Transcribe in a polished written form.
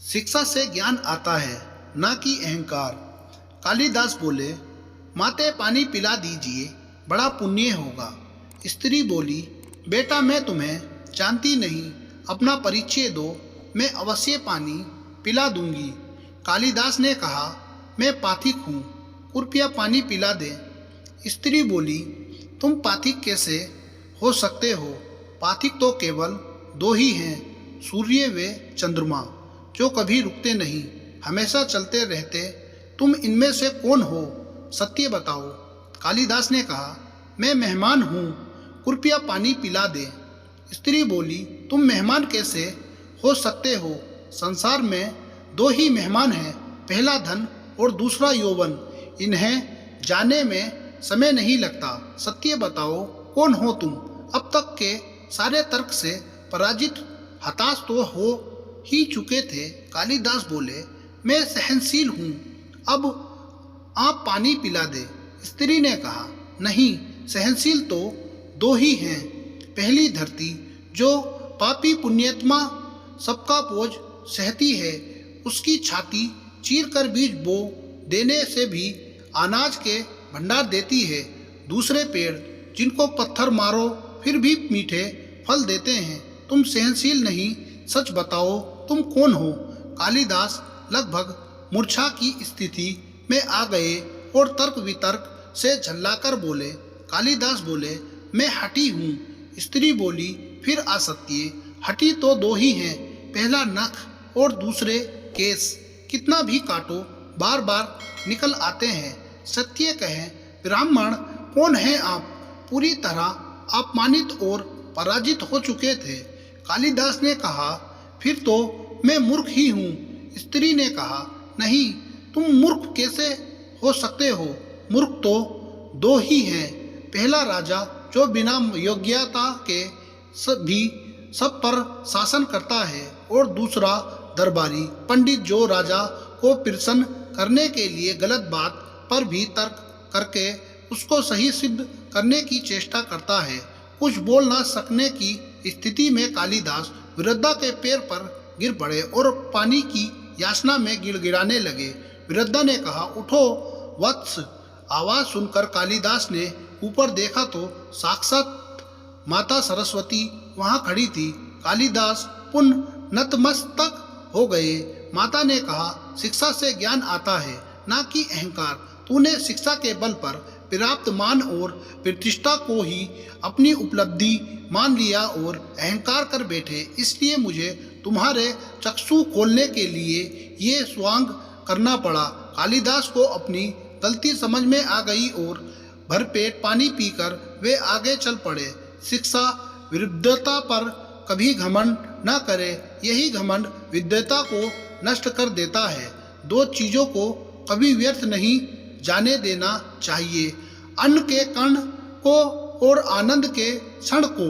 शिक्षा से ज्ञान आता है, ना कि अहंकार। कालिदास बोले, माते पानी पिला दीजिए, बड़ा पुण्य होगा। स्त्री बोली, बेटा मैं तुम्हें जानती नहीं, अपना परिचय दो, मैं अवश्य पानी पिला दूंगी। कालिदास ने कहा, मैं पाथिक हूँ, कृपया पानी पिला दे। स्त्री बोली, तुम पाथिक कैसे हो सकते हो? पाथिक तो केवल दो ही हैं, सूर्य व चंद्रमा, जो कभी रुकते नहीं, हमेशा चलते रहते। तुम इनमें से कौन हो? सत्य बताओ। कालिदास ने कहा, मैं मेहमान हूँ, कृपया पानी पिला दे। स्त्री बोली, तुम मेहमान कैसे हो सकते हो? संसार में दो ही मेहमान हैं, पहला धन और दूसरा यौवन। इन्हें जाने में समय नहीं लगता। सत्य बताओ, कौन हो तुम? अब तक के सारे तर्क से पराजित हताश तो हो ही चुके थे। कालिदास बोले, मैं सहनशील हूँ, अब आप पानी पिला दे। स्त्री ने कहा, नहीं, सहनशील तो दो ही हैं। पहली धरती, जो पापी पुण्यात्मा सबका बोझ सहती है, उसकी छाती चीर कर बीज बो देने से भी अनाज के भंडार देती है। दूसरे पेड़, जिनको पत्थर मारो फिर भी मीठे फल देते हैं। तुम सहनशील नहीं, सच बताओ, तुम कौन हो? कालिदास लगभग मूर्छा की स्थिति में आ गए और तर्क वितर्क से झल्लाकर बोले। कालिदास बोले, मैं हठी हूँ। स्त्री बोली, फिर असत्य। हठी तो दो ही हैं, पहला नख और दूसरे केस। कितना भी काटो बार बार निकल आते हैं। सत्य कहें, ब्राह्मण कौन है आप? पूरी तरह अपमानित और पराजित हो चुके थे। कालिदास ने कहा, फिर तो मैं मूर्ख ही हूँ। स्त्री ने कहा, नहीं, तुम मूर्ख कैसे हो सकते हो? मूर्ख तो दो ही हैं, पहला राजा जो बिना योग्यता के सब पर शासन करता है, और दूसरा दरबारी पंडित जो राजा को प्रसन्न करने के लिए गलत बात पर भी तर्क करके उसको सही सिद्ध करने की चेष्टा करता है। कुछ बोल ना सकने की स्थिति में कालिदास विरद्धा के पैर पर गिर पड़े और पानी की याचना में गिड़गिड़ाने लगे। विरद्धा ने कहा, उठो वत्स। आवाज सुनकर कालिदास ने ऊपर देखा तो साक्षात माता सरस्वती वहां खड़ी थी। कालिदास पुनः नतमस्तक हो गए। माता ने कहा, शिक्षा से ज्ञान आता है, ना कि अहंकार। तूने शिक्षा के बल पर प्राप्त मान और प्रतिष्ठा को ही अपनी उपलब्धि मान लिया और अहंकार कर बैठे। इसलिए मुझे तुम्हारे चक्षु खोलने के लिए ये स्वांग करना पड़ा। कालिदास को अपनी गलती समझ में आ गई और भरपेट पानी पीकर वे आगे चल पड़े। शिक्षा विद्वता पर कभी घमंड न करे, यही घमंड विद्वता को नष्ट कर देता है। दो चीजों को कभी व्यर्थ नहीं जाने देना चाहिए, अन्न के कण को और आनंद के क्षण को।